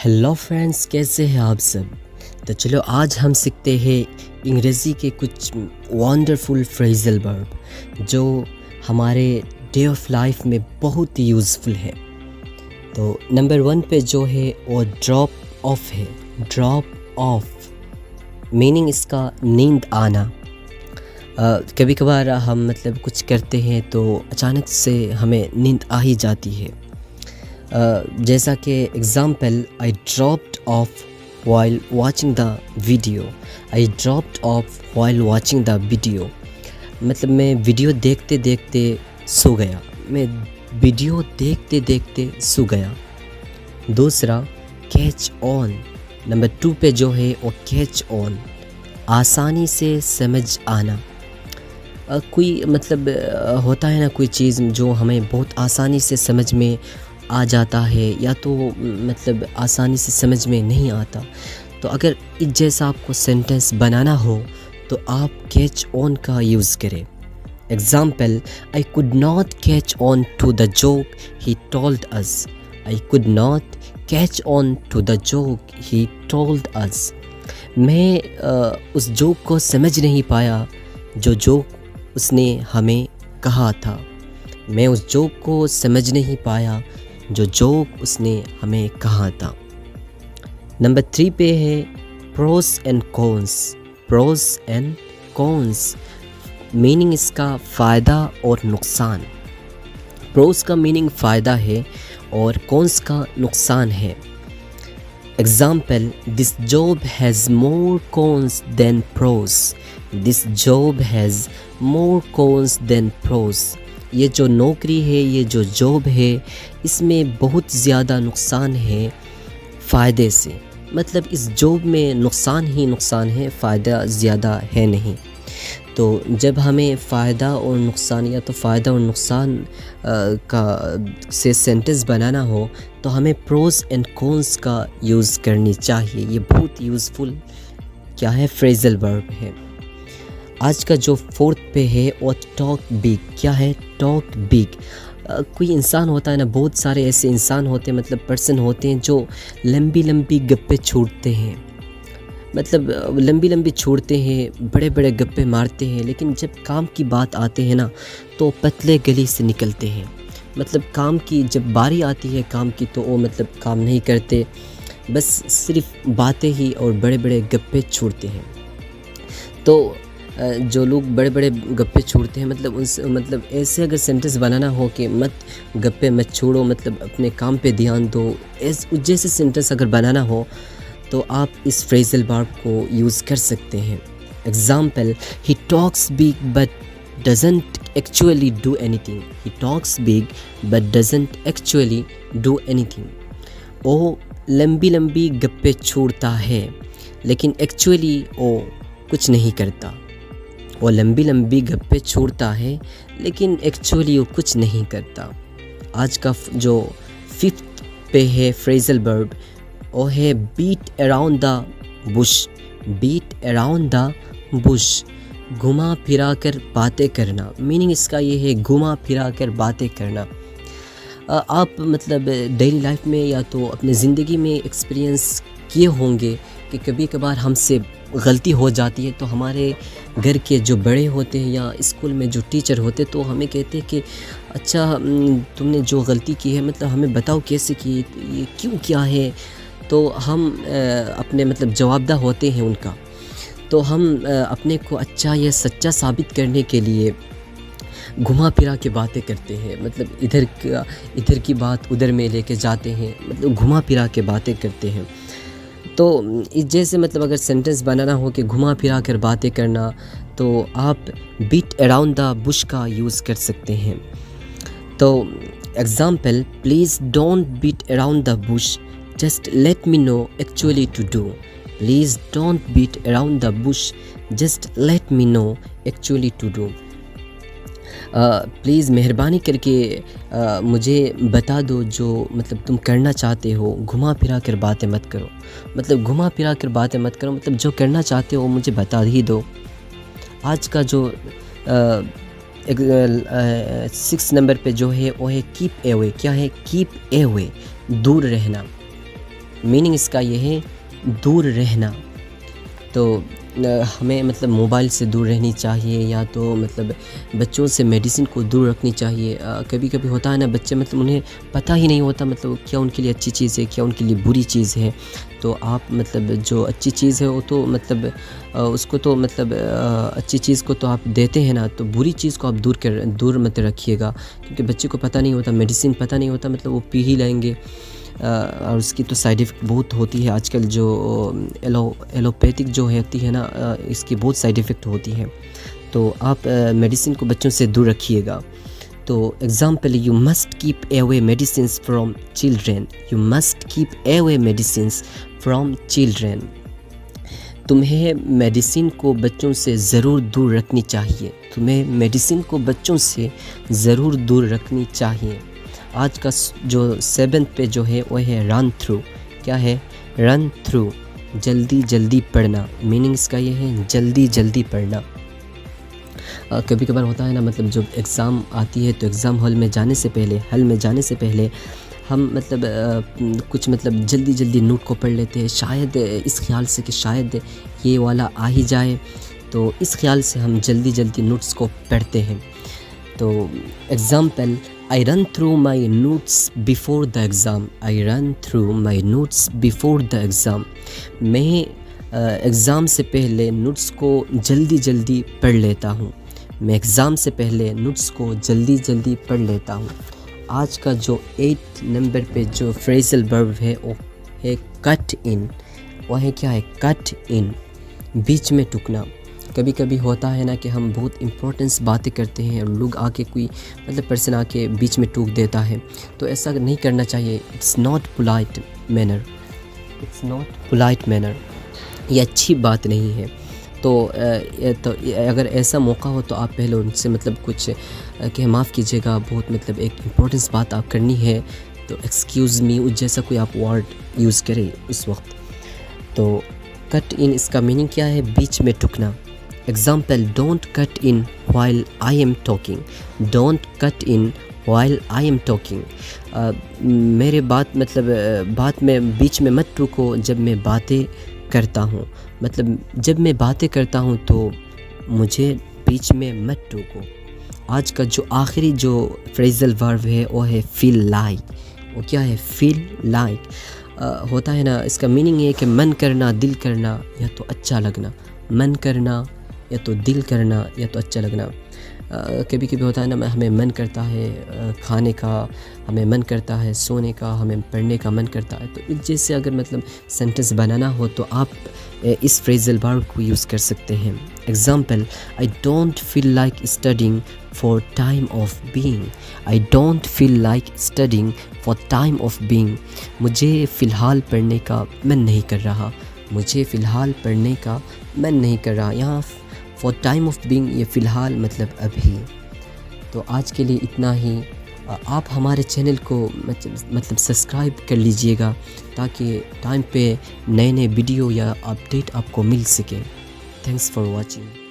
Hello friends, कैसे हैं आप सब। तो चलो आज हम सीखते हैं अंग्रेज़ी के कुछ वंडरफुल फ्रेज़ल वर्ब जो हमारे डे ऑफ लाइफ में बहुत ही यूज़फुल है। तो नंबर 1 पे जो है वो ड्रॉप ऑफ है। ड्रॉप ऑफ मीनिंग इसका नींद आना। कभी कभार हम कुछ करते हैं तो अचानक से हमें नींद आ ही जाती है। जैसा कि example, I dropped of while watching the video. I dropped of while watching the video मतलब मैं वीडियो देखते देखते सो गया। मैं वीडियो देखते देखते सो गया। दूसरा कैच ऑन। नंबर 2 पे जो है वो कैच ऑन, आसानी से समझ आना। कोई होता है ना कोई चीज़ जो हमें बहुत आसानी से समझ में आ जाता है या तो आसानी से समझ में नहीं आता। तो अगर इस जैसा आपको सेंटेंस बनाना हो तो आप कैच ऑन का यूज़ करें। Example, I could not catch on to the joke he told us. I could not catch on to the joke he told us. मैं उस जोक को समझ नहीं पाया जो जोक उसने हमें कहा था। मैं उस जोक को समझ नहीं पाया जो जोक उसने हमें कहा था। नंबर 3 पे है pros and cons. Pros and cons meaning इसका फ़ायदा और नुकसान। प्रोस का मीनिंग फ़ायदा है और कॉन्स का नुकसान है। Example, this job has more cons than pros. This job has more cons than pros. ये जो नौकरी है, ये जो जॉब है, इसमें बहुत ज़्यादा नुकसान है फ़ायदे से। इस जॉब में नुकसान ही नुकसान है, फ़ायदा ज़्यादा है नहीं। तो जब हमें फ़ायदा और नुकसान या तो फ़ायदा और नुकसान का से सेंटेंस बनाना हो तो हमें प्रोस एंड कॉन्स का यूज़ करनी चाहिए। ये बहुत यूज़फुल फ्रेज़ल वर्ब है। आज का जो 4th पे है वो टॉक बिग। क्या है? Talk big. कोई इंसान होता है ना, बहुत सारे ऐसे इंसान होते हैं पर्सन होते हैं जो लंबी लंबी गप्पे छोड़ते हैं। लंबी लंबी छोड़ते हैं, बड़े बड़े गप्पे मारते हैं, लेकिन जब काम की बात आते हैं ना तो पतले गली से निकलते हैं। काम की जब बारी आती है काम की तो वो काम नहीं करते, बस सिर्फ बातें ही और बड़े बड़े गप्पे छोड़ते हैं। तो जो लोग बड़े बड़े गप्पे छोड़ते हैं उनसे ऐसे अगर सेंटेंस बनाना हो कि मत गप्पे मत छोड़ो, अपने काम पे ध्यान दो, जैसे सेंटेंस अगर बनाना हो तो आप इस फ्रेज़ल वर्ब को यूज़ कर सकते हैं। Example, he talks big but doesn't actually do anything. He talks big but doesn't actually do anything. वो लंबी लंबी गप्पे छोड़ता है लेकिन एक्चुअली वो कुछ नहीं करता। वो लंबी लंबी गप्पे छोड़ता है लेकिन एक्चुअली वो कुछ नहीं करता। आज का जो 5th पे है फ्रेज़ल वर्ब वो है beat around the bush. Beat around the bush, घुमा फिरा कर बातें करना। मीनिंग इसका ये है घुमा फिरा कर बातें करना। आप डेली लाइफ में या तो अपनी ज़िंदगी में एक्सपीरियंस किए होंगे कि कभी कभार हमसे गलती हो जाती है तो हमारे घर के जो बड़े होते हैं या स्कूल में जो टीचर होते तो हमें कहते हैं कि अच्छा तुमने जो गलती की है हमें बताओ कैसे की, ये क्यों किया है। तो हम अपने जवाबदा होते हैं उनका। तो हम अपने को अच्छा या सच्चा साबित करने के लिए घुमा फिरा के बातें करते हैं। इधर की बात उधर में लेके जाते हैं, घुमा फिरा के बातें करते हैं। तो इस जैसे अगर सेंटेंस बनाना हो कि घुमा फिरा कर बातें करना तो आप बीट अराउंड द बुश का यूज़ कर सकते हैं। तो example, please don't beat around the bush, just let me know actually to do. Please don't beat around the bush, just let me know actually to do. Please मेहरबानी करके मुझे बता दो जो तुम करना चाहते हो। घुमा फिरा कर बातें मत करो। घुमा फिरा कर बातें मत करो, जो करना चाहते हो मुझे बता ही दो। आज का जो 6 नंबर पे जो है वो है कीप अवे। क्या है? कीप अवे, दूर रहना। میننگ اس کا یہ ہے دور رہنا. تو ہمیں مطلب موبائل سے دور رہنی چاہیے, یا تو مطلب بچوں سے میڈیسن کو دور رکھنی چاہیے. کبھی کبھی ہوتا ہے نا بچے مطلب انہیں پتہ ہی نہیں ہوتا مطلب کیا ان کے لیے اچھی چیز ہے, کیا ان کے لیے بری چیز ہے. تو آپ مطلب جو اچھی چیز ہے وہ تو مطلب اس کو تو مطلب اچھی چیز کو تو آپ دیتے ہیں نا, تو بری چیز کو آپ دور مت رکھیے گا, کیونکہ بچے کو پتہ نہیں ہوتا, میڈیسن پتہ نہیں ہوتا, مطلب وہ پی ہی لیں گے. اور اس کی تو سائیڈ افیکٹ بہت ہوتی ہے. آج کل جو ایلوپیتھک جو ہوتی ہے نا, اس کی بہت سائیڈ افیکٹ ہوتی ہے. تو آپ میڈیسن کو بچوں سے دور رکھیے گا. تو example, you must keep away medicines from children. You must keep away medicines from children. تمہیں میڈیسن کو بچوں سے ضرور دور رکھنی چاہیے. تمہیں میڈیسن کو بچوں سے ضرور دور رکھنی چاہیے. آج کا جو 7th پہ جو ہے وہ ہے رن تھرو. کیا ہے؟ رن تھرو, جلدی جلدی پڑھنا. میننگ اس کا یہ ہے جلدی جلدی پڑھنا. کبھی کبھار ہوتا ہے نا مطلب جب ایگزام آتی ہے تو ایگزام ہال میں جانے سے پہلے ہم مطلب کچھ مطلب جلدی جلدی نوٹ کو پڑھ لیتے ہیں, شاید اس خیال سے کہ شاید یہ والا آ ہی جائے, تو اس خیال سے ہم جلدی جلدی نوٹس کو پڑھتے ہیں. تو example, I run through my notes before the exam. I run through my notes before the exam. میں ایگزام سے پہلے نوٹس کو جلدی جلدی پڑھ لیتا ہوں. میں ایگزام سے پہلے نوٹس کو جلدی جلدی پڑھ لیتا ہوں. آج کا جو 8 نمبر پہ جو فریزل ورب ہے وہ ہے کٹ ان. وہ ہے کیا ہے؟ کٹ ان, بیچ میں ٹکنا. کبھی کبھی ہوتا ہے نا کہ ہم بہت امپورٹنس باتیں کرتے ہیں اور لوگ آ کے کوئی مطلب پرسن آ کے بیچ میں ٹوک دیتا ہے, تو ایسا نہیں کرنا چاہیے. It's not polite manner. It's not polite manner. یہ اچھی بات نہیں ہے. تو اگر ایسا موقع ہو تو آپ پہلے ان سے مطلب کچھ کہ معاف کیجیے گا, بہت مطلب ایک امپورٹنس بات آپ کرنی ہے, تو ایکسکیوز می جیسا کوئی آپ ورڈ یوز کریں اس وقت. تو کٹ ان اس کا میننگ کیا ہے؟ بیچ میں ٹکنا. Example, don't cut in while I am talking. Don't cut in while I am talking. میرے بات میں بیچ میں مت ٹوکو جب میں باتیں کرتا ہوں. مطلب جب میں باتیں کرتا ہوں تو مجھے بیچ میں مت ٹوکو. آج کا جو آخری جو فریزل ورب ہے وہ ہے feel like. وہ کیا ہے؟ feel like. ہوتا ہے نا, اس کا میننگ یہ ہے کہ من کرنا, دل کرنا, یا تو اچھا لگنا. من کرنا یا تو دل کرنا یا تو اچھا لگنا. کبھی کبھی ہوتا ہے نا ہمیں من کرتا ہے کھانے کا, ہمیں من کرتا ہے سونے کا, ہمیں پڑھنے کا من کرتا ہے. تو اس جیسے اگر مطلب سینٹنس بنانا ہو تو آپ اس فریزل ورب کو یوز کر سکتے ہیں. Example, I don't feel like studying for time of being. I don't feel like studying for time of being. مجھے فی الحال پڑھنے کا من نہیں کر رہا. مجھے فی الحال پڑھنے کا من نہیں کر رہا. یہاں فار ٹائم آف بینگ یہ فی الحال مطلب ابھی. تو آج کے لیے اتنا ہی. آپ ہمارے چینل کو مطلب سبسکرائب کر لیجئے گا تاکہ ٹائم پہ نئے ویڈیو یا اپڈیٹ آپ کو مل سکے. Thanks for watching.